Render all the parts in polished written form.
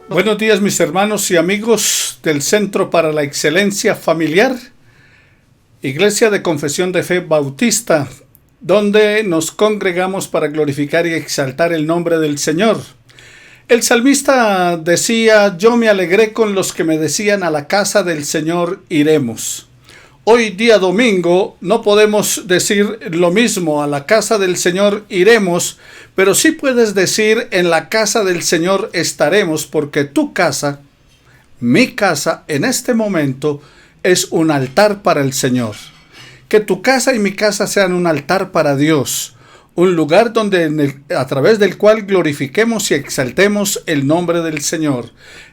Buenos días, mis hermanos y amigos del Centro para la Excelencia Familiar, Iglesia de Confesión de Fe Bautista, donde nos congregamos para glorificar y exaltar el nombre del Señor. El salmista decía: yo me alegré con los que me decían, a la casa del Señor iremos. Hoy día domingo no podemos decir lo mismo, a la casa del Señor iremos, pero sí puedes decir, en la casa del Señor estaremos, porque tu casa, mi casa, en este momento es un altar para el Señor. Que tu casa y mi casa sean un altar para Dios, un lugar donde a través del cual glorifiquemos y exaltemos el nombre del Señor.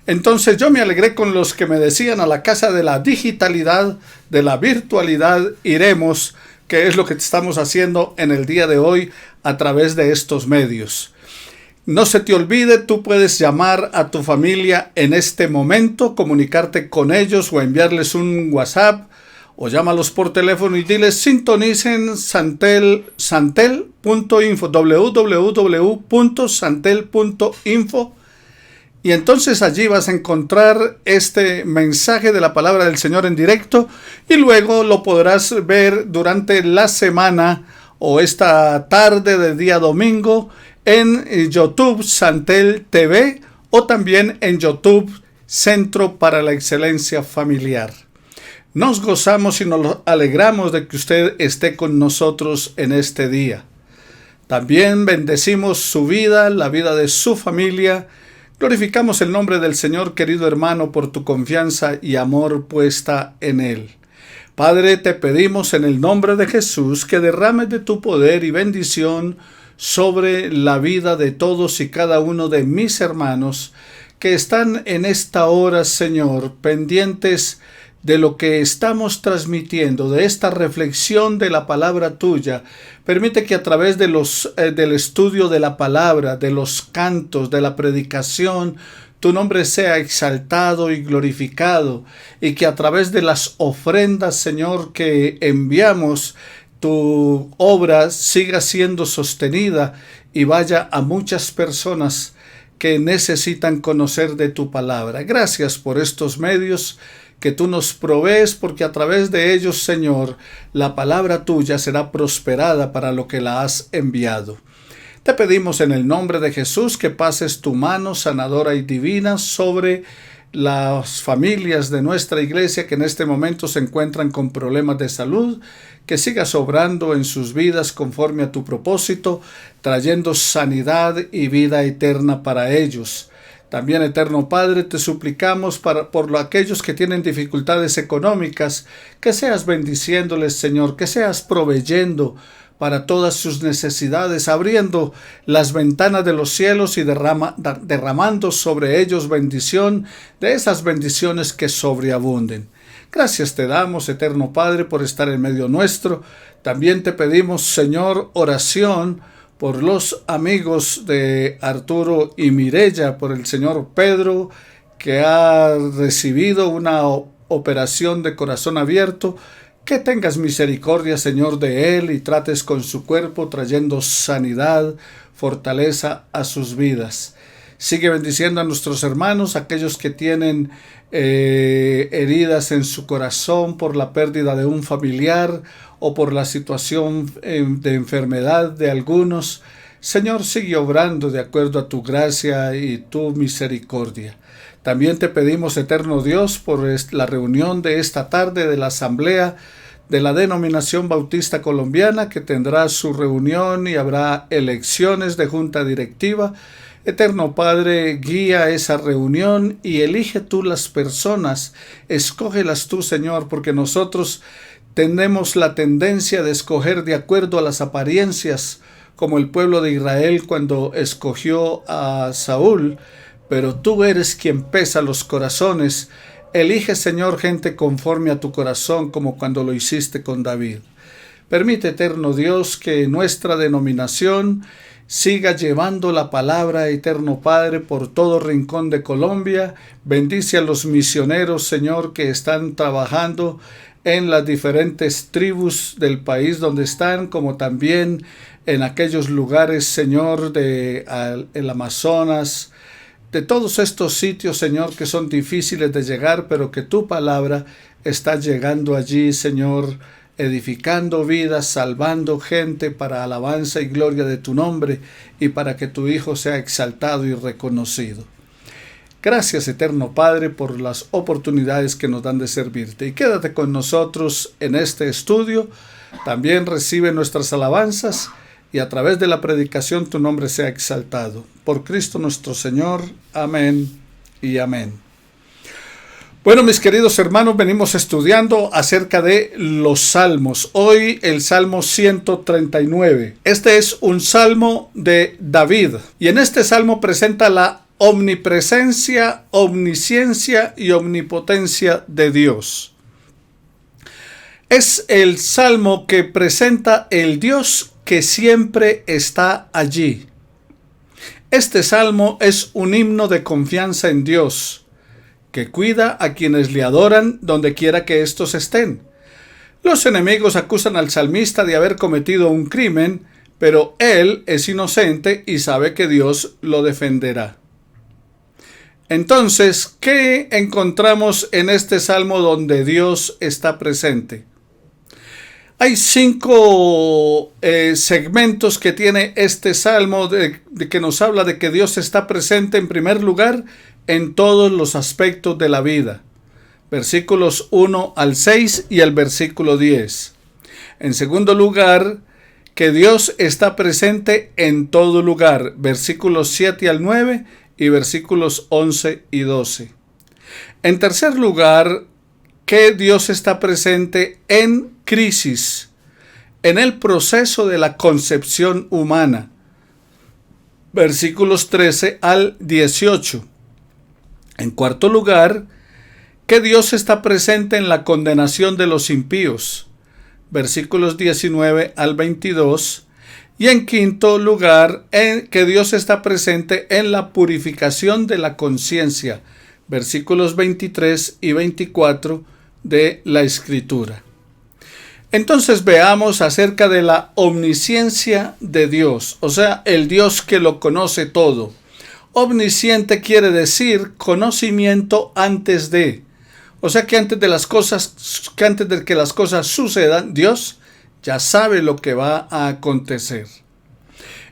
Entonces yo me alegré con los que me decían, a la casa de la digitalidad, de la virtualidad iremos, que es lo que estamos haciendo en el día de hoy a través de estos medios. No se te olvide, tú puedes llamar a tu familia en este momento, comunicarte con ellos o enviarles un WhatsApp, o llámalos por teléfono y diles: sintonicen santel.info, www.santel.info, y entonces allí vas a encontrar este mensaje de la palabra del Señor en directo, y luego lo podrás ver durante la semana o esta tarde del día domingo en YouTube Santel TV, o también en YouTube Centro para la Excelencia Familiar. Nos gozamos y nos alegramos de que usted esté con nosotros en este día. También bendecimos su vida, la vida de su familia. Glorificamos el nombre del Señor, querido hermano, por tu confianza y amor puesta en Él. Padre, te pedimos en el nombre de Jesús que derrames de tu poder y bendición sobre la vida de todos y cada uno de mis hermanos que están en esta hora, Señor, pendientes de lo que estamos transmitiendo, de esta reflexión de la palabra tuya. Permite que a través de del estudio de la palabra, de los cantos, de la predicación, tu nombre sea exaltado y glorificado, y que a través de las ofrendas, Señor, que enviamos, tu obra siga siendo sostenida y vaya a muchas personas que necesitan conocer de tu palabra. Gracias por estos medios que tú nos provees, porque a través de ellos, Señor, la palabra tuya será prosperada para lo que la has enviado. Te pedimos en el nombre de Jesús que pases tu mano sanadora y divina sobre las familias de nuestra iglesia que en este momento se encuentran con problemas de salud, que sigas obrando en sus vidas conforme a tu propósito, trayendo sanidad y vida eterna para ellos. También, eterno Padre, te suplicamos por aquellos que tienen dificultades económicas, que seas bendiciéndoles, Señor, que seas proveyendo para todas sus necesidades, abriendo las ventanas de los cielos y derramando sobre ellos bendición, de esas bendiciones que sobreabunden. Gracias te damos, eterno Padre, por estar en medio nuestro. También te pedimos, Señor, oración por los amigos de Arturo y Mirella, por el señor Pedro, que ha recibido una operación de corazón abierto. Que tengas misericordia, Señor, de él y trates con su cuerpo, trayendo sanidad, fortaleza a sus vidas. Sigue bendiciendo a nuestros hermanos, aquellos que tienen heridas en su corazón por la pérdida de un familiar o por la situación de enfermedad de algunos. Señor, sigue obrando de acuerdo a tu gracia y tu misericordia. También te pedimos, eterno Dios, por la reunión de esta tarde de la Asamblea de la Denominación Bautista Colombiana, que tendrá su reunión y habrá elecciones de junta directiva. Eterno Padre, guía esa reunión y elige tú las personas, escógelas tú, Señor, porque nosotros tenemos la tendencia de escoger de acuerdo a las apariencias, como el pueblo de Israel cuando escogió a Saúl, pero tú eres quien pesa los corazones. Elige, Señor, gente conforme a tu corazón, como cuando lo hiciste con David. Permite, eterno Dios, que nuestra denominación siga llevando la palabra, eterno Padre, por todo rincón de Colombia. Bendice a los misioneros, Señor, que están trabajando en las diferentes tribus del país donde están, como también en aquellos lugares, Señor, el Amazonas, de todos estos sitios, Señor, que son difíciles de llegar, pero que tu palabra está llegando allí, Señor, edificando vidas, salvando gente para alabanza y gloria de tu nombre y para que tu Hijo sea exaltado y reconocido. Gracias, eterno Padre, por las oportunidades que nos dan de servirte. Y quédate con nosotros en este estudio. También recibe nuestras alabanzas y a través de la predicación tu nombre sea exaltado. Por Cristo nuestro Señor. Amén y amén. Bueno, mis queridos hermanos, venimos estudiando acerca de los salmos. Hoy el Salmo 139. Este es un salmo de David. Y en este salmo presenta la omnipresencia, omnisciencia y omnipotencia de Dios. Es el salmo que presenta el Dios que siempre está allí. Este salmo es un himno de confianza en Dios, que cuida a quienes le adoran donde quiera que éstos estén. Los enemigos acusan al salmista de haber cometido un crimen, pero él es inocente y sabe que Dios lo defenderá. Entonces, ¿qué encontramos en este salmo donde Dios está presente? Hay 5 segmentos que tiene este salmo de que nos habla de que Dios está presente en primer lugar en todos los aspectos de la vida. Versículos 1 al 6 y el versículo 10. En segundo lugar, que Dios está presente en todo lugar. Versículos 7 al 9 y versículos 11 y 12. En tercer lugar, que Dios está presente en crisis, en el proceso de la concepción humana. Versículos 13 al 18. En cuarto lugar, que Dios está presente en la condenación de los impíos. Versículos 19 al 22. Y en quinto lugar, que Dios está presente en la purificación de la conciencia. Versículos 23 y 24 de la Escritura. Entonces veamos acerca de la omnisciencia de Dios, o sea, el Dios que lo conoce todo. Omnisciente quiere decir conocimiento antes de. O sea que antes de que las cosas sucedan, Dios ya sabe lo que va a acontecer.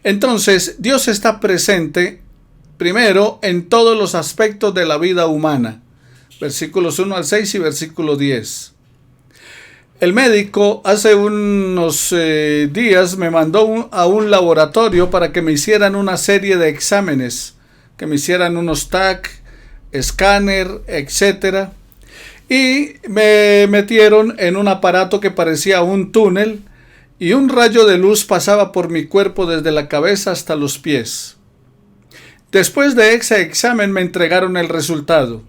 Entonces, Dios está presente primero en todos los aspectos de la vida humana. Versículos 1 al 6 y versículo 10. El médico hace unos días me mandó a un laboratorio para que me hicieran una serie de exámenes, que me hicieran unos TAC, escáner, etc. Y me metieron en un aparato que parecía un túnel y un rayo de luz pasaba por mi cuerpo desde la cabeza hasta los pies. Después de ese examen me entregaron el resultado.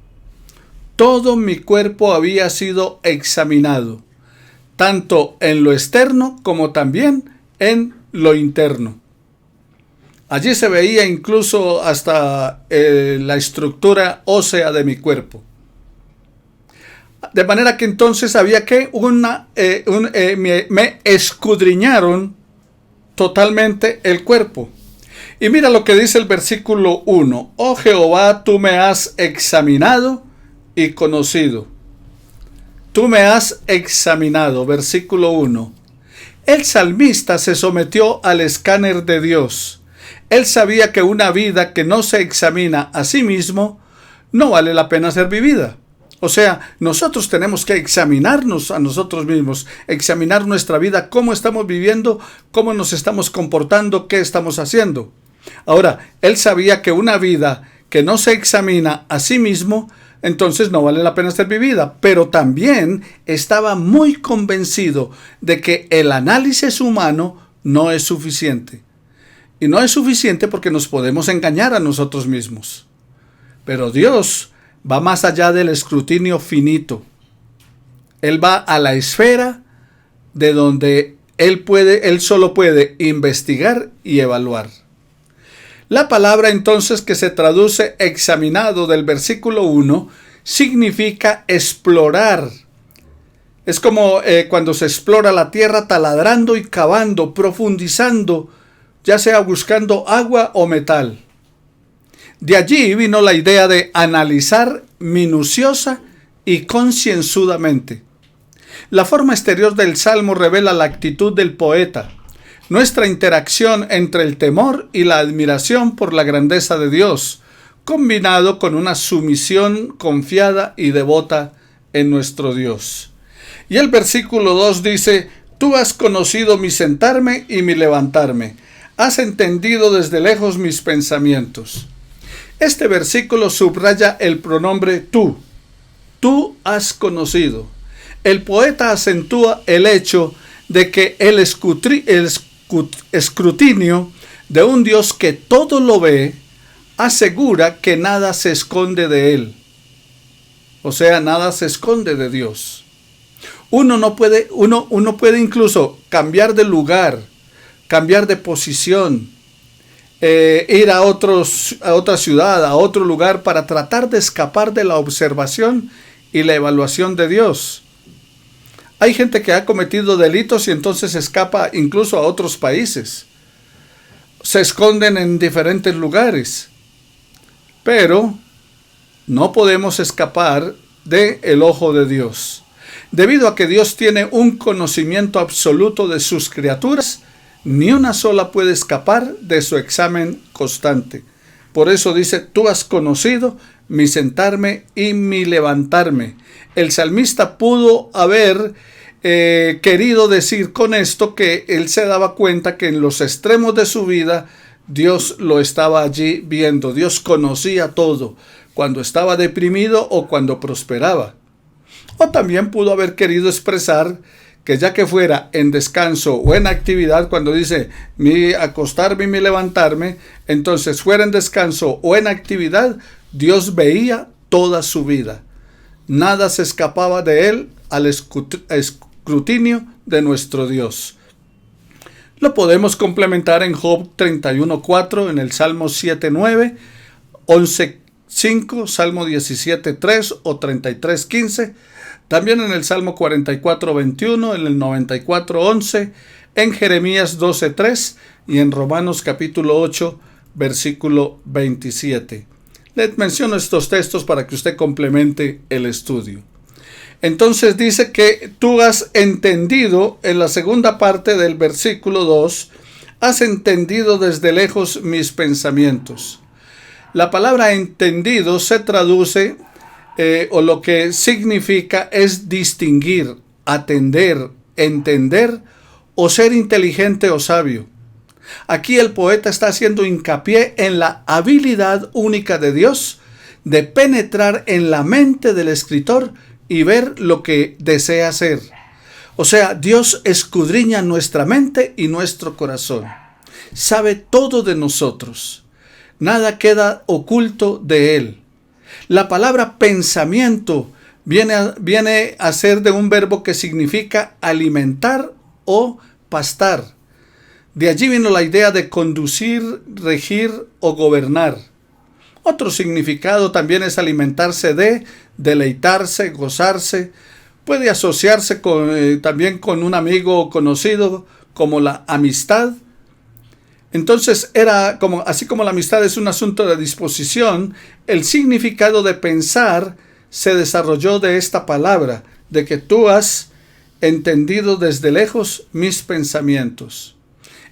Todo mi cuerpo había sido examinado, tanto en lo externo como también en lo interno. Allí se veía incluso hasta la estructura ósea de mi cuerpo. De manera que entonces había que me escudriñaron totalmente el cuerpo. Y mira lo que dice el versículo 1. Oh Jehová, tú me has examinado y conocido. Tú me has examinado. Versículo 1. El salmista se sometió al escáner de Dios. Él sabía que una vida que no se examina a sí mismo no vale la pena ser vivida. O sea, nosotros tenemos que examinarnos a nosotros mismos, examinar nuestra vida, cómo estamos viviendo, cómo nos estamos comportando, qué estamos haciendo. Ahora, él sabía que una vida que no se examina a sí mismo, entonces no vale la pena ser vivida, pero también estaba muy convencido de que el análisis humano no es suficiente. Y no es suficiente porque nos podemos engañar a nosotros mismos. Pero Dios va más allá del escrutinio finito. Él va a la esfera de donde él solo puede investigar y evaluar. La palabra entonces que se traduce examinado del versículo 1 significa explorar. Es como cuando se explora la tierra taladrando y cavando, profundizando, ya sea buscando agua o metal. De allí vino la idea de analizar minuciosa y concienzudamente. La forma exterior del Salmo revela la actitud del poeta, nuestra interacción entre el temor y la admiración por la grandeza de Dios, combinado con una sumisión confiada y devota en nuestro Dios. Y el versículo 2 dice: Tú has conocido mi sentarme y mi levantarme, has entendido desde lejos mis pensamientos. Este versículo subraya el pronombre tú. Tú has conocido. El poeta acentúa el hecho de que el escrutinio de un Dios que todo lo ve asegura que nada se esconde de él. O sea, nada se esconde de Dios. Uno puede incluso cambiar de lugar, cambiar de posición, ir a otra ciudad, a otro lugar, para tratar de escapar de la observación y la evaluación de Dios. Hay gente que ha cometido delitos y entonces escapa incluso a otros países. Se esconden en diferentes lugares. Pero no podemos escapar del ojo de Dios. Debido a que Dios tiene un conocimiento absoluto de sus criaturas, ni una sola puede escapar de su examen constante. Por eso dice: Tú has conocido mi sentarme y mi levantarme. El salmista pudo haber querido decir con esto que él se daba cuenta que en los extremos de su vida Dios lo estaba allí viendo. Dios conocía todo, cuando estaba deprimido o cuando prosperaba. O también pudo haber querido expresar que ya que fuera en descanso o en actividad, cuando dice mi acostarme y mi levantarme, entonces fuera en descanso o en actividad, Dios veía toda su vida. Nada se escapaba de él al escrutinio de nuestro Dios. Lo podemos complementar en Job 31:4, en el Salmo 7:9, 11:5, Salmo 17:3 o 33:15, también en el Salmo 44:21, en el 94:11, en Jeremías 12:3 y en Romanos capítulo 8, versículo 27. Les menciono estos textos para que usted complemente el estudio. Entonces dice que tú has entendido, en la segunda parte del versículo 2, has entendido desde lejos mis pensamientos. La palabra entendido se traduce, o lo que significa es distinguir, atender, entender o ser inteligente o sabio. Aquí el poeta está haciendo hincapié en la habilidad única de Dios de penetrar en la mente del escritor y ver lo que desea hacer. O sea, Dios escudriña nuestra mente y nuestro corazón. Sabe todo de nosotros. Nada queda oculto de Él. La palabra pensamiento viene a ser de un verbo que significa alimentar o pastar. De allí vino la idea de conducir, regir o gobernar. Otro significado también es alimentarse de, deleitarse, gozarse. Puede asociarse también con un amigo o conocido, como la amistad. Entonces así como la amistad es un asunto de disposición, el significado de pensar se desarrolló de esta palabra, de que tú has entendido desde lejos mis pensamientos.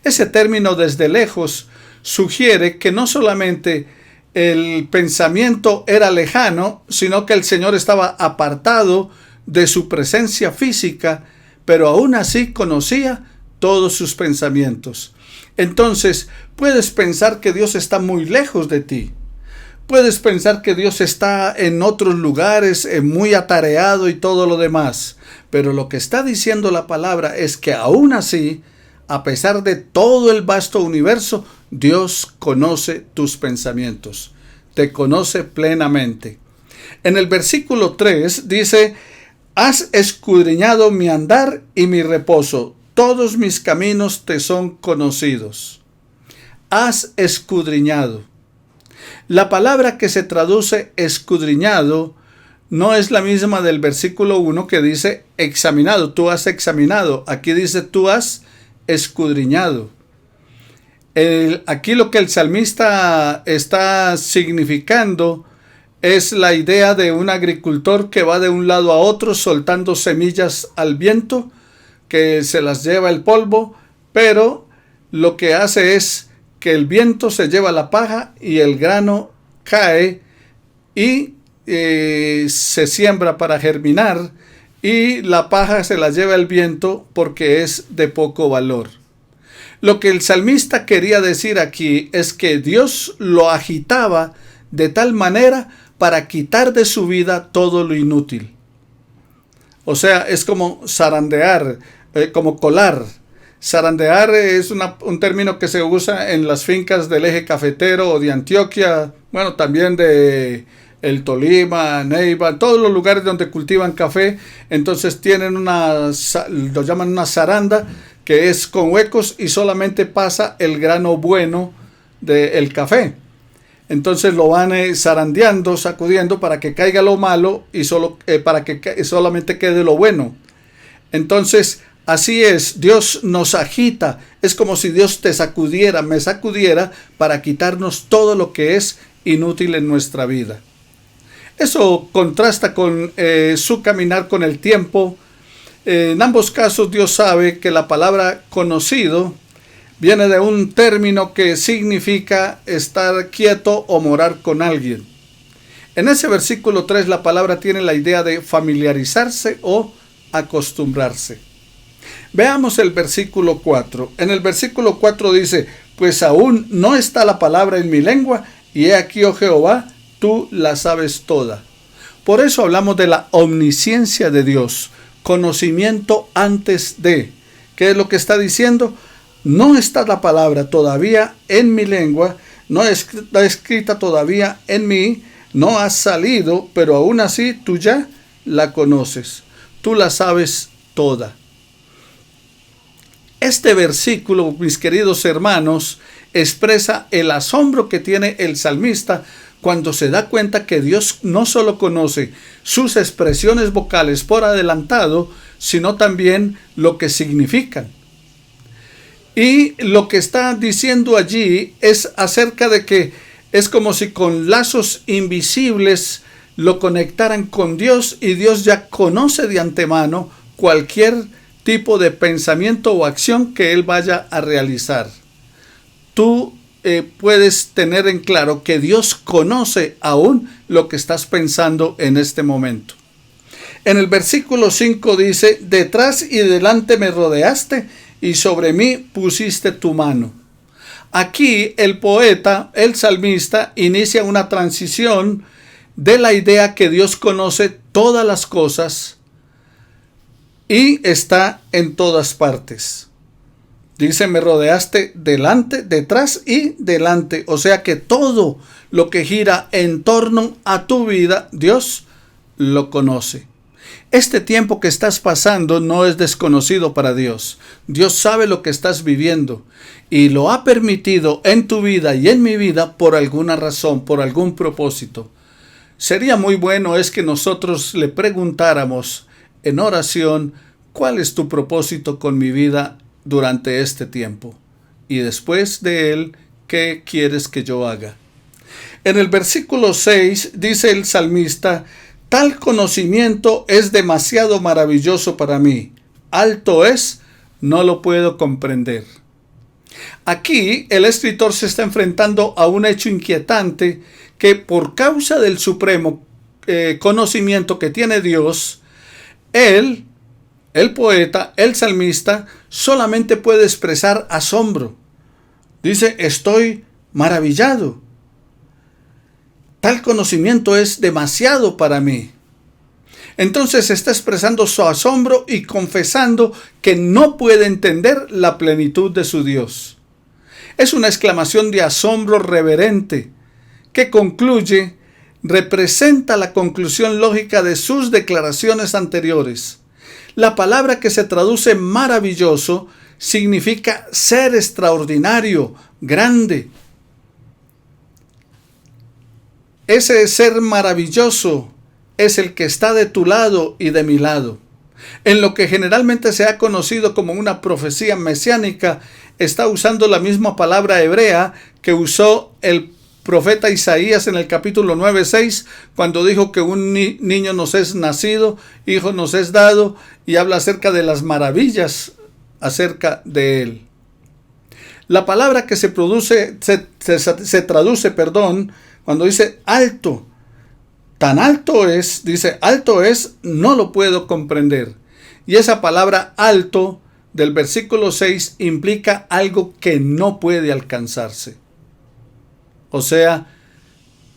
Ese término desde lejos sugiere que no solamente el pensamiento era lejano, sino que el Señor estaba apartado de su presencia física, pero aún así conocía todos sus pensamientos. Entonces, puedes pensar que Dios está muy lejos de ti. Puedes pensar que Dios está en otros lugares, muy atareado y todo lo demás. Pero lo que está diciendo la palabra es que aún así, a pesar de todo el vasto universo, Dios conoce tus pensamientos. Te conoce plenamente. En el versículo 3 dice: has escudriñado mi andar y mi reposo. Todos mis caminos te son conocidos. Has escudriñado. La palabra que se traduce escudriñado no es la misma del versículo 1 que dice examinado. Tú has examinado. Aquí dice tú has escudriñado. Aquí lo que el salmista está significando es la idea de un agricultor que va de un lado a otro soltando semillas al viento, que se las lleva el polvo, pero lo que hace es que el viento se lleva la paja y el grano cae y se siembra para germinar, y la paja se la lleva el viento porque es de poco valor. Lo que el salmista quería decir aquí es que Dios lo agitaba de tal manera para quitar de su vida todo lo inútil. O sea, es como zarandear, como colar. Zarandear es un término que se usa en las fincas del eje cafetero o de Antioquia, bueno, también de el Tolima, Neiva, todos los lugares donde cultivan café. Entonces tienen lo llaman una zaranda, que es con huecos y solamente pasa el grano bueno del café. Entonces lo van zarandeando, sacudiendo para que caiga lo malo y para que solamente quede lo bueno. Entonces, así es, Dios nos agita. Es como si Dios te sacudiera, me sacudiera para quitarnos todo lo que es inútil en nuestra vida. Eso contrasta con su caminar con el tiempo. En ambos casos Dios sabe que la palabra conocido viene de un término que significa estar quieto o morar con alguien. En ese versículo 3 la palabra tiene la idea de familiarizarse o acostumbrarse. Veamos el versículo 4. En el versículo 4 dice: pues aún no está la palabra en mi lengua, y he aquí, oh Jehová, tú la sabes toda. Por eso hablamos de la omnisciencia de Dios, conocimiento antes de. ¿Qué es lo que está diciendo? No está la palabra todavía en mi lengua, no está escrita todavía en mí, no ha salido, pero aún así tú ya la conoces, tú la sabes toda. Este versículo, mis queridos hermanos, expresa el asombro que tiene el salmista cuando se da cuenta que Dios no solo conoce sus expresiones vocales por adelantado, sino también lo que significan. Y lo que está diciendo allí es acerca de que es como si con lazos invisibles lo conectaran con Dios, y Dios ya conoce de antemano cualquier tipo de pensamiento o acción que Él vaya a realizar. Tú puedes tener en claro que Dios conoce aún lo que estás pensando en este momento. En el versículo 5 dice: detrás y delante me rodeaste, y sobre mí pusiste tu mano. Aquí el poeta, el salmista, inicia una transición de la idea que Dios conoce todas las cosas y está en todas partes. Dice: me rodeaste delante, detrás y delante. O sea que todo lo que gira en torno a tu vida, Dios lo conoce. Este tiempo que estás pasando no es desconocido para Dios. Dios sabe lo que estás viviendo y lo ha permitido en tu vida y en mi vida por alguna razón, por algún propósito. Sería muy bueno es que nosotros le preguntáramos en oración: ¿cuál es tu propósito con mi vida durante este tiempo? Y después de él, ¿qué quieres que yo haga? En el versículo 6 dice el salmista: tal conocimiento es demasiado maravilloso para mí. Alto es, no lo puedo comprender. Aquí el escritor se está enfrentando a un hecho inquietante que, por causa del supremo conocimiento que tiene Dios, él, el poeta, el salmista, solamente puede expresar asombro. Dice: estoy maravillado. Tal conocimiento es demasiado para mí. Entonces está expresando su asombro y confesando que no puede entender la plenitud de su Dios. Es una exclamación de asombro reverente que representa la conclusión lógica de sus declaraciones anteriores. La palabra que se traduce maravilloso significa ser extraordinario, grande. Ese ser maravilloso es el que está de tu lado y de mi lado. En lo que generalmente se ha conocido como una profecía mesiánica, está usando la misma palabra hebrea que usó el profeta Isaías en el capítulo 9:6, cuando dijo que un niño nos es nacido, hijo nos es dado, y habla acerca de las maravillas acerca de él. La palabra que se traduce, cuando dice alto, tan alto es, dice alto es, no lo puedo comprender. Y esa palabra alto del versículo 6 implica algo que no puede alcanzarse. O sea,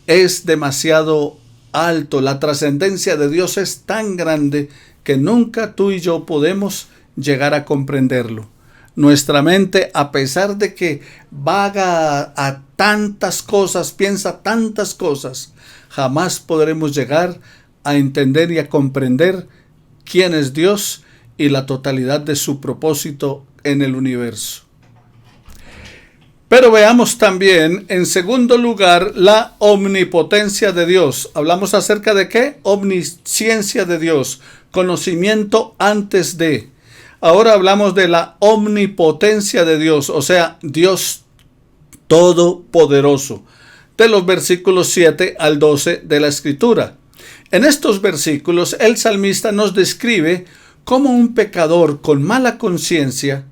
es demasiado alto. La trascendencia de Dios es tan grande que nunca tú y yo podemos llegar a comprenderlo. Nuestra mente, a pesar de que vaga a tantas cosas, piensa tantas cosas, jamás podremos llegar a entender y a comprender quién es Dios y la totalidad de su propósito en el universo. Pero veamos también, en segundo lugar, la omnipotencia de Dios. ¿Hablamos acerca de qué? Omnisciencia de Dios, conocimiento antes de. Ahora hablamos de la omnipotencia de Dios, o sea, Dios todopoderoso, de los versículos 7 al 12 de la Escritura. En estos versículos, el salmista nos describe cómo un pecador con mala conciencia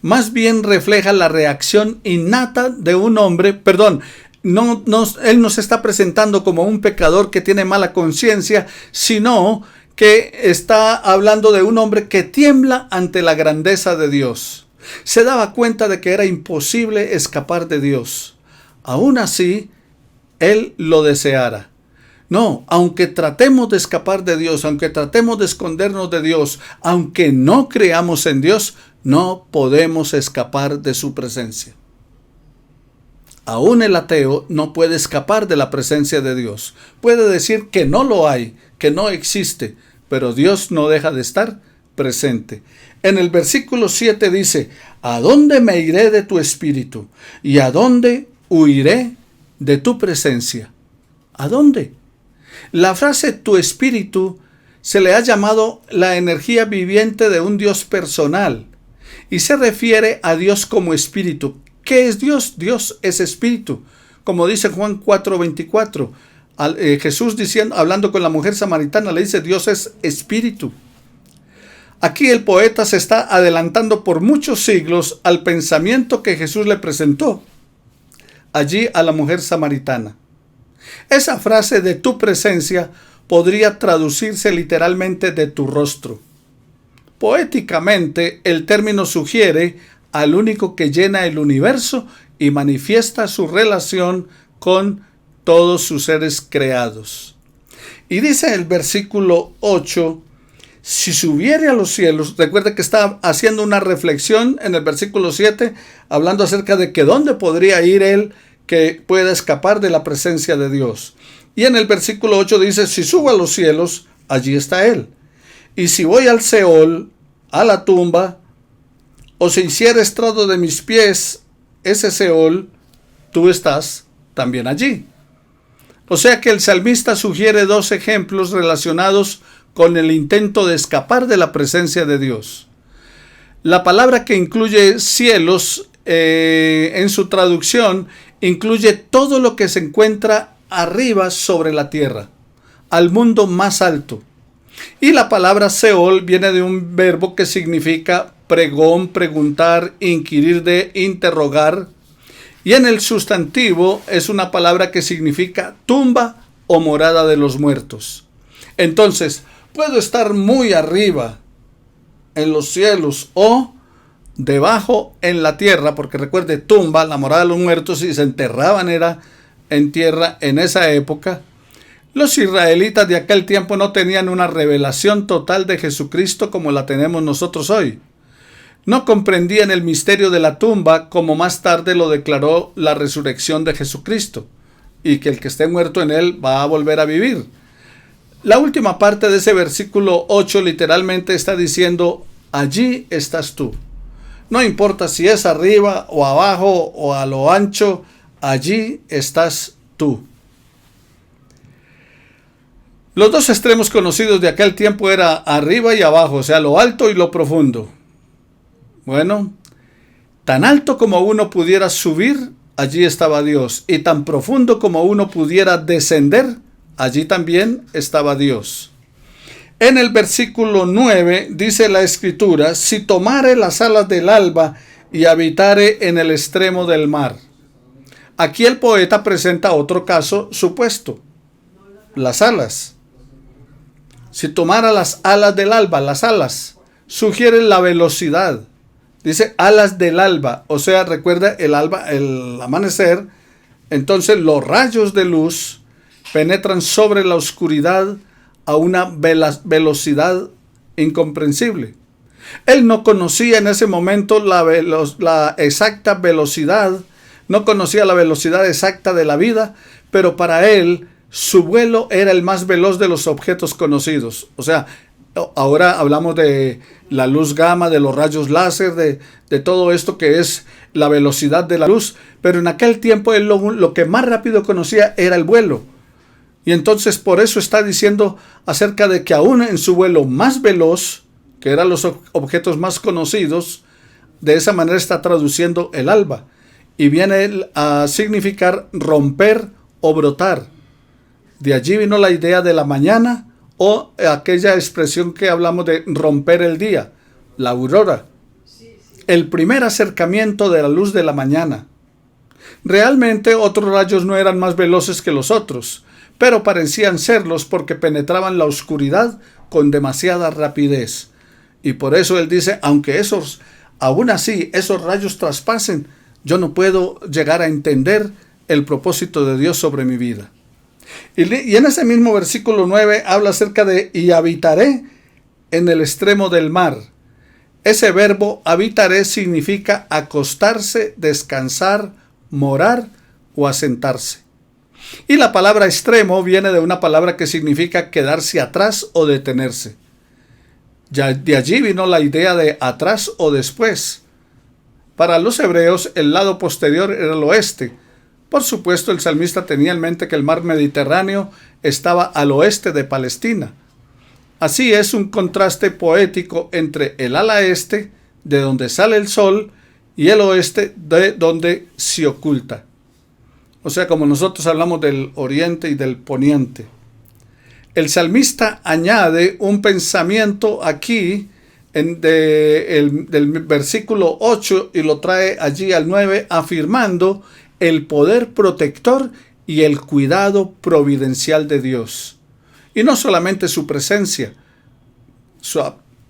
más bien refleja la reacción innata de un hombre, él no se está presentando como un pecador que tiene mala conciencia, sino que está hablando de un hombre que tiembla ante la grandeza de Dios. Se daba cuenta de que era imposible escapar de Dios. Aún así, él lo deseara. No, aunque tratemos de escapar de Dios, aunque tratemos de escondernos de Dios, aunque no creamos en Dios, no podemos escapar de su presencia. Aún el ateo no puede escapar de la presencia de Dios. Puede decir que no lo hay, que no existe, pero Dios no deja de estar presente. En el versículo 7 dice, ¿a dónde me iré de tu espíritu? ¿Y a dónde huiré de tu presencia? ¿A dónde? La frase tu espíritu se le ha llamado la energía viviente de un Dios personal y se refiere a Dios como espíritu. ¿Qué es Dios? Dios es espíritu. Como dice Juan 4:24, Jesús hablando con la mujer samaritana, le dice Dios es espíritu. Aquí el poeta se está adelantando por muchos siglos al pensamiento que Jesús le presentó allí a la mujer samaritana. Esa frase de tu presencia podría traducirse literalmente de tu rostro. Poéticamente, el término sugiere al único que llena el universo y manifiesta su relación con todos sus seres creados. Y dice el versículo 8, si subiere a los cielos, recuerde que está haciendo una reflexión en el versículo 7, hablando acerca de que dónde podría ir él que pueda escapar de la presencia de Dios. Y en el versículo 8 dice, si subo a los cielos, allí está él. Y si voy al Seol, a la tumba, o si hiciera estrado de mis pies ese Seol, tú estás también allí. O sea que el salmista sugiere dos ejemplos relacionados con el intento de escapar de la presencia de Dios. La palabra que incluye cielos en su traducción incluye todo lo que se encuentra arriba sobre la tierra, al mundo más alto. Y la palabra Seol viene de un verbo que significa pregón, preguntar, inquirir de, interrogar. Y en el sustantivo es una palabra que significa tumba o morada de los muertos. Entonces, puedo estar muy arriba en los cielos o debajo en la tierra, porque recuerde, tumba, la morada de los muertos, y se enterraban era en tierra en esa época. Los israelitas de aquel tiempo no tenían una revelación total de Jesucristo como la tenemos nosotros hoy. No comprendían el misterio de la tumba como más tarde lo declaró la resurrección de Jesucristo, y que el que esté muerto en él va a volver a vivir. La última parte de ese versículo 8 literalmente está diciendo, allí estás tú. No importa si es arriba o abajo o a lo ancho, allí estás tú. Los dos extremos conocidos de aquel tiempo eran arriba y abajo, o sea, lo alto y lo profundo. Bueno, Tan alto como uno pudiera subir, allí estaba Dios. Y tan profundo como uno pudiera descender, allí también estaba Dios. En el versículo 9 dice la Escritura: si tomare las alas del alba y habitare en el extremo del mar. Aquí el poeta presenta otro caso supuesto: las alas. Si tomara las alas del alba, las alas sugieren la velocidad. Dice alas del alba, o sea, recuerda el alba, el amanecer. Entonces los rayos de luz penetran sobre la oscuridad a una velocidad incomprensible. Él no conocía en ese momento la exacta velocidad, no conocía la velocidad exacta de la vida, pero para él su vuelo era el más veloz de los objetos conocidos. O sea, ahora hablamos de la luz gamma, de los rayos láser, de todo esto que es la velocidad de la luz, pero en aquel tiempo él lo que más rápido conocía era el vuelo. Y entonces por eso está diciendo acerca de que aún en su vuelo más veloz, que eran los objetos más conocidos, de esa manera está traduciendo el alba. Y viene a significar romper o brotar. De allí vino la idea de la mañana, o aquella expresión que hablamos de romper el día, la aurora. El primer acercamiento de la luz de la mañana. Realmente otros rayos no eran más veloces que los otros, pero parecían serlos porque penetraban la oscuridad con demasiada rapidez. Y por eso él dice, aunque aún así esos rayos traspasen, yo no puedo llegar a entender el propósito de Dios sobre mi vida. Y en ese mismo versículo 9 habla acerca de y habitaré en el extremo del mar. Ese verbo habitaré significa acostarse, descansar, morar o asentarse. Y la palabra extremo viene de una palabra que significa quedarse atrás o detenerse. Ya de allí vino la idea de atrás o después. Para los hebreos el lado posterior era el oeste. Por supuesto, el salmista tenía en mente que el mar Mediterráneo estaba al oeste de Palestina. Así es un contraste poético entre el ala este, de donde sale el sol, y el oeste, de donde se oculta. O sea, como nosotros hablamos del oriente y del poniente. El salmista añade un pensamiento aquí del versículo 8 y lo trae allí al 9, afirmando el poder protector y el cuidado providencial de Dios. Y no solamente su presencia.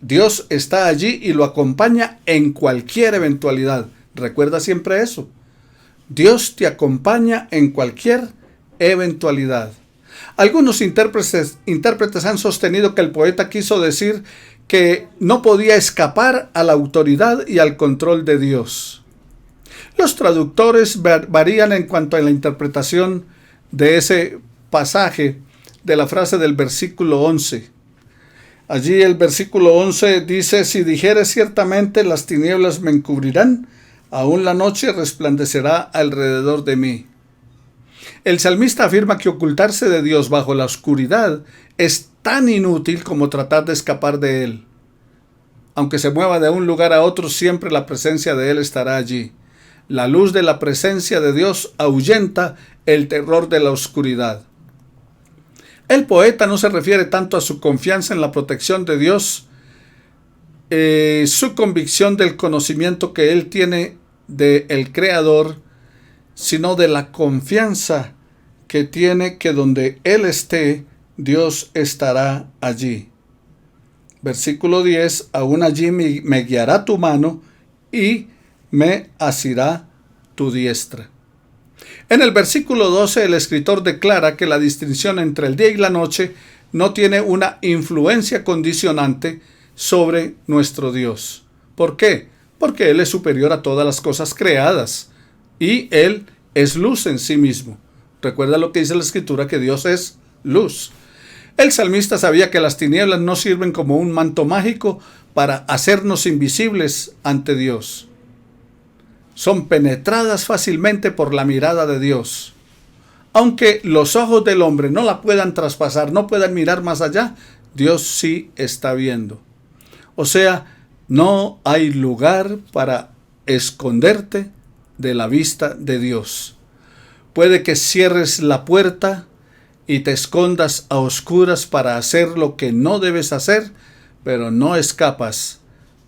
Dios está allí y lo acompaña en cualquier eventualidad. Recuerda siempre eso. Dios te acompaña en cualquier eventualidad. Algunos intérpretes han sostenido que el poeta quiso decir que no podía escapar a la autoridad y al control de Dios. Los traductores varían en cuanto a la interpretación de ese pasaje de la frase del versículo 11. Allí el versículo 11 dice: si dijere ciertamente las tinieblas me encubrirán, aún la noche resplandecerá alrededor de mí. El salmista afirma que ocultarse de Dios bajo la oscuridad es tan inútil como tratar de escapar de Él. Aunque se mueva de un lugar a otro, siempre la presencia de Él estará allí. La luz de la presencia de Dios ahuyenta el terror de la oscuridad. El poeta no se refiere tanto a su confianza en la protección de Dios, su convicción del conocimiento que él tiene del Creador, sino de la confianza que tiene que donde él esté, Dios estará allí. Versículo 10, aún allí me guiará tu mano y me asirá tu diestra. En el versículo 12 el escritor declara que la distinción entre el día y la noche no tiene una influencia condicionante sobre nuestro Dios. ¿Por qué? Porque Él es superior a todas las cosas creadas y Él es luz en sí mismo. Recuerda lo que dice la Escritura, que Dios es luz. El salmista sabía que las tinieblas no sirven como un manto mágico para hacernos invisibles ante Dios. Son penetradas fácilmente por la mirada de Dios. Aunque los ojos del hombre no la puedan traspasar, no puedan mirar más allá, Dios sí está viendo. O sea, no hay lugar para esconderte de la vista de Dios. Puede que cierres la puerta y te escondas a oscuras para hacer lo que no debes hacer, pero no escapas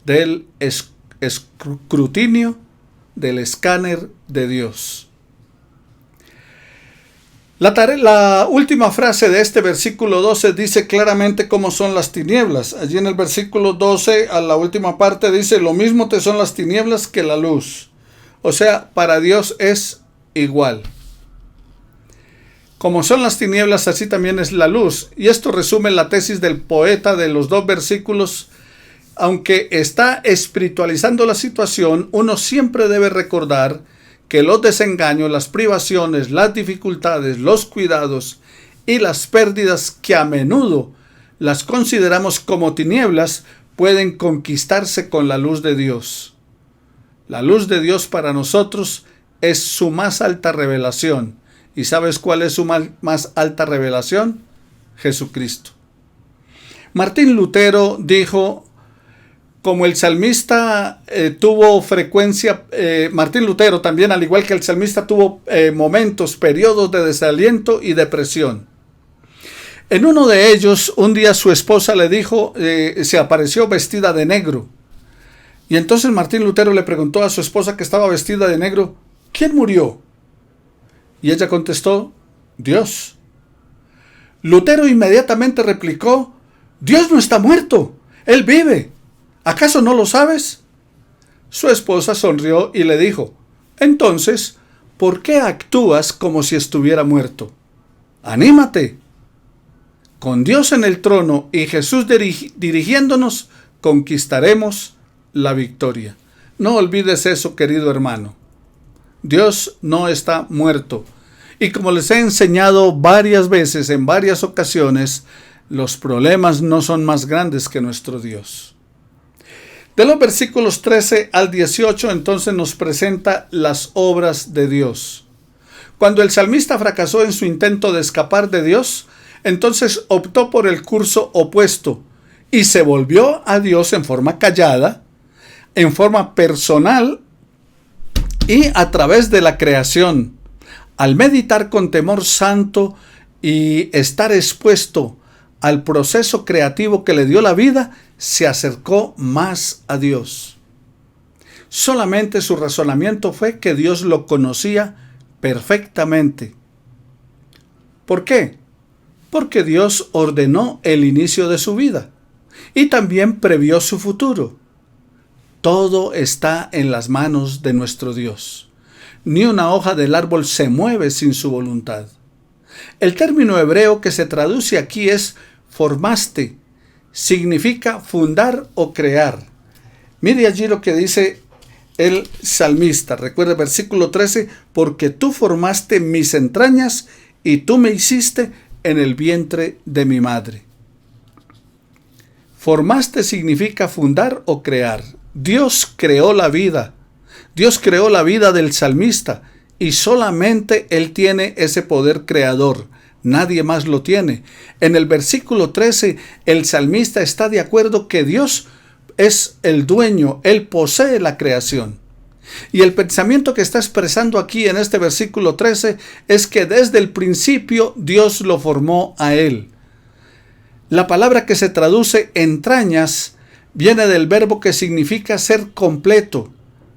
del escrutinio, del escáner de Dios. La última frase de este versículo 12 dice claramente cómo son las tinieblas. Allí en el versículo 12, a la última parte, dice: lo mismo te son las tinieblas que la luz. O sea, para Dios es igual. Como son las tinieblas, así también es la luz. Y esto resume la tesis del poeta de los dos versículos. Aunque está espiritualizando la situación, uno siempre debe recordar que los desengaños, las privaciones, las dificultades, los cuidados y las pérdidas que a menudo las consideramos como tinieblas pueden conquistarse con la luz de Dios. La luz de Dios para nosotros es su más alta revelación. ¿Y sabes cuál es su más alta revelación? Jesucristo. Martín Lutero dijo: como el salmista tuvo frecuencia, Martín Lutero también, al igual que el salmista, tuvo momentos, periodos de desaliento y depresión. En uno de ellos, un día su esposa le dijo, se apareció vestida de negro. Y entonces Martín Lutero le preguntó a su esposa, que estaba vestida de negro: ¿quién murió? Y ella contestó: Dios. Lutero inmediatamente replicó: Dios no está muerto, Él vive. ¿Acaso no lo sabes? Su esposa sonrió y le dijo: entonces, ¿por qué actúas como si estuviera muerto? ¡Anímate! Con Dios en el trono y Jesús dirigiéndonos, conquistaremos la victoria. No olvides eso, querido hermano. Dios no está muerto. Y como les he enseñado varias veces, en varias ocasiones, los problemas no son más grandes que nuestro Dios. De los versículos 13 al 18, entonces nos presenta las obras de Dios. Cuando el salmista fracasó en su intento de escapar de Dios, entonces optó por el curso opuesto y se volvió a Dios en forma callada, en forma personal y a través de la creación. Al meditar con temor santo y estar expuesto al proceso creativo que le dio la vida, se acercó más a Dios. Solamente su razonamiento fue que Dios lo conocía perfectamente. ¿Por qué? Porque Dios ordenó el inicio de su vida y también previó su futuro. Todo está en las manos de nuestro Dios. Ni una hoja del árbol se mueve sin su voluntad. El término hebreo que se traduce aquí es formaste. Significa fundar o crear. Mire allí lo que dice el salmista. Recuerda el versículo 13: porque tú formaste mis entrañas y tú me hiciste en el vientre de mi madre. Formaste significa fundar o crear. Dios creó la vida. Dios creó la vida del salmista y solamente Él tiene ese poder creador. Nadie más lo tiene. En el versículo 13, el salmista está de acuerdo que Dios es el dueño, Él posee la creación. Y el pensamiento que está expresando aquí en este versículo 13 es que desde el principio Dios lo formó a Él. La palabra que se traduce entrañas viene del verbo que significa ser completo,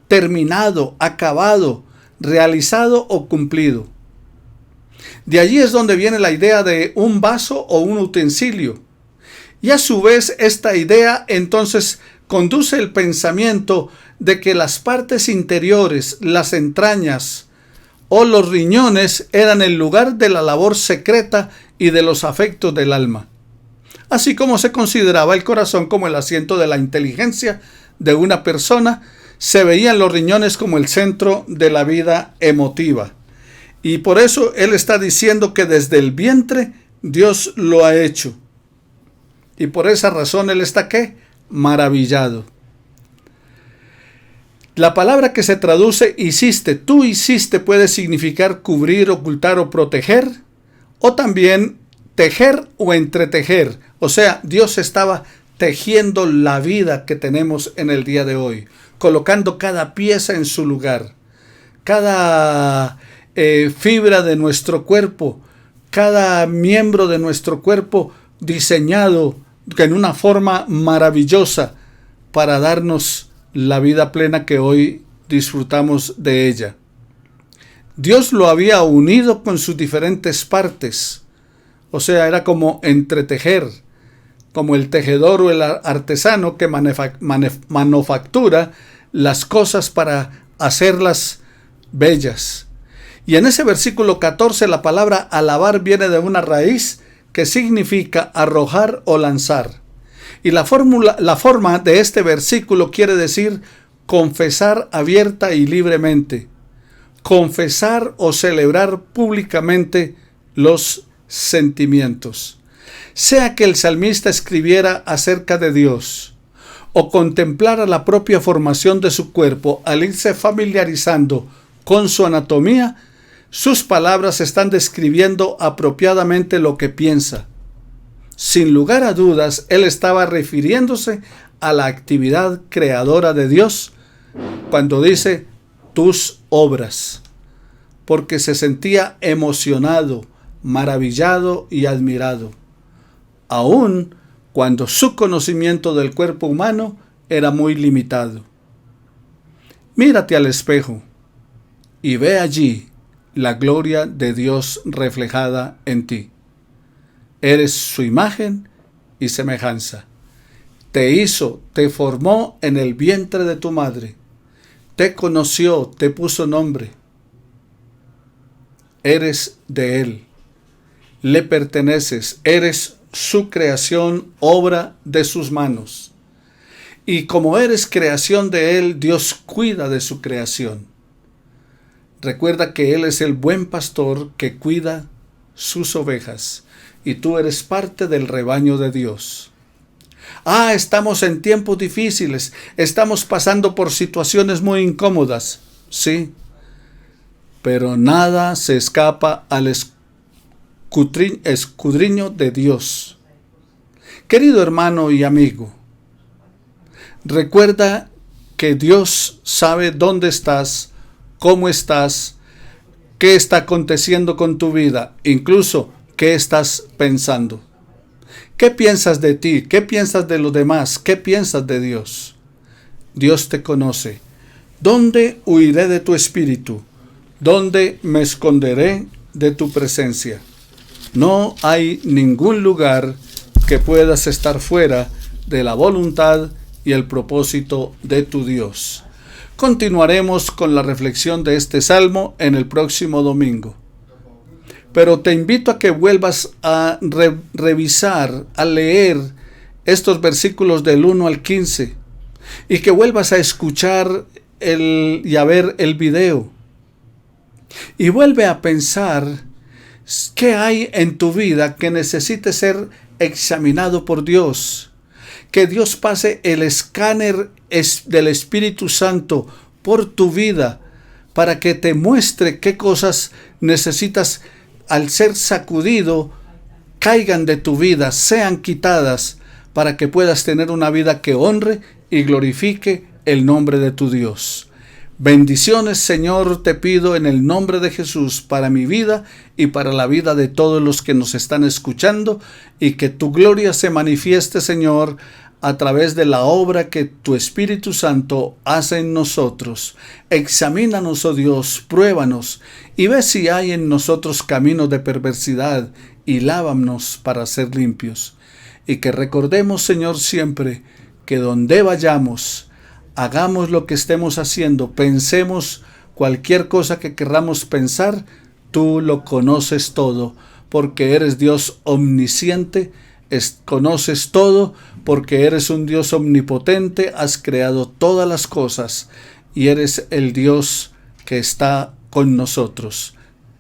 terminado, acabado, realizado o cumplido. De allí es donde viene la idea de un vaso o un utensilio. Y a su vez esta idea entonces conduce el pensamiento de que las partes interiores, las entrañas o los riñones eran el lugar de la labor secreta y de los afectos del alma. Así como se consideraba el corazón como el asiento de la inteligencia de una persona, se veían los riñones como el centro de la vida emotiva. Y por eso él está diciendo que desde el vientre Dios lo ha hecho. Y por esa razón él está ¿qué? Maravillado. La palabra que se traduce hiciste, tú hiciste, puede significar cubrir, ocultar o proteger, o también tejer o entretejer. O sea, Dios estaba tejiendo la vida que tenemos en el día de hoy, colocando cada pieza en su lugar, cada fibra de nuestro cuerpo, cada miembro de nuestro cuerpo diseñado en una forma maravillosa para darnos la vida plena que hoy disfrutamos de ella. Dios lo había unido con sus diferentes partes, o sea, era como entretejer, como el tejedor o el artesano que manufactura las cosas para hacerlas bellas. Y en ese versículo 14 la palabra alabar viene de una raíz que significa arrojar o lanzar. Y la forma de este versículo quiere decir confesar abierta y libremente, confesar o celebrar públicamente los sentimientos. Sea que el salmista escribiera acerca de Dios o contemplara la propia formación de su cuerpo al irse familiarizando con su anatomía, sus palabras están describiendo apropiadamente lo que piensa. Sin lugar a dudas, él estaba refiriéndose a la actividad creadora de Dios cuando dice tus obras, porque se sentía emocionado, maravillado y admirado, aun cuando su conocimiento del cuerpo humano era muy limitado. Mírate al espejo y ve allí la gloria de Dios reflejada en ti. Eres su imagen y semejanza. Te hizo, te formó en el vientre de tu madre. Te conoció, te puso nombre. Eres de Él. Le perteneces. Eres su creación, obra de sus manos. Y como eres creación de Él, Dios cuida de su creación. Recuerda que Él es el buen pastor que cuida sus ovejas. Y tú eres parte del rebaño de Dios. Estamos en tiempos difíciles. Estamos pasando por situaciones muy incómodas. Sí. Pero nada se escapa al escudriño de Dios. Querido hermano y amigo, recuerda que Dios sabe dónde estás, cómo estás, qué está aconteciendo con tu vida, incluso qué estás pensando. ¿Qué piensas de ti? ¿Qué piensas de los demás? ¿Qué piensas de Dios? Dios te conoce. ¿Dónde huiré de tu espíritu? ¿Dónde me esconderé de tu presencia? No hay ningún lugar que puedas estar fuera de la voluntad y el propósito de tu Dios. Continuaremos con la reflexión de este salmo en el próximo domingo. Pero te invito a que vuelvas a revisar, a leer estos versículos del 1 al 15 y que vuelvas a escuchar y a ver el video. Y vuelve a pensar qué hay en tu vida que necesite ser examinado por Dios. Que Dios pase el escáner del Espíritu Santo por tu vida para que te muestre qué cosas necesitas, al ser sacudido, caigan de tu vida, sean quitadas, para que puedas tener una vida que honre y glorifique el nombre de tu Dios. Bendiciones, Señor, te pido en el nombre de Jesús para mi vida y para la vida de todos los que nos están escuchando, y que tu gloria se manifieste, Señor, a través de la obra que tu Espíritu Santo hace en nosotros. Examínanos, oh Dios, pruébanos y ve si hay en nosotros caminos de perversidad y lávanos para ser limpios. Y que recordemos, Señor, siempre que donde vayamos, hagamos lo que estemos haciendo, pensemos cualquier cosa que querramos pensar, tú lo conoces todo, porque eres Dios omnisciente, conoces todo, porque eres un Dios omnipotente, has creado todas las cosas y eres el Dios que está con nosotros.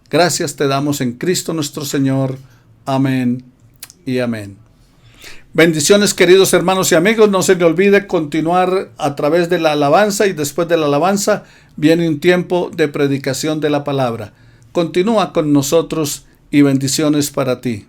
Gracias te damos en Cristo nuestro Señor. Amén y amén. Bendiciones, queridos hermanos y amigos. No se le olvide continuar a través de la alabanza, y después de la alabanza viene un tiempo de predicación de la palabra. Continúa con nosotros y bendiciones para ti.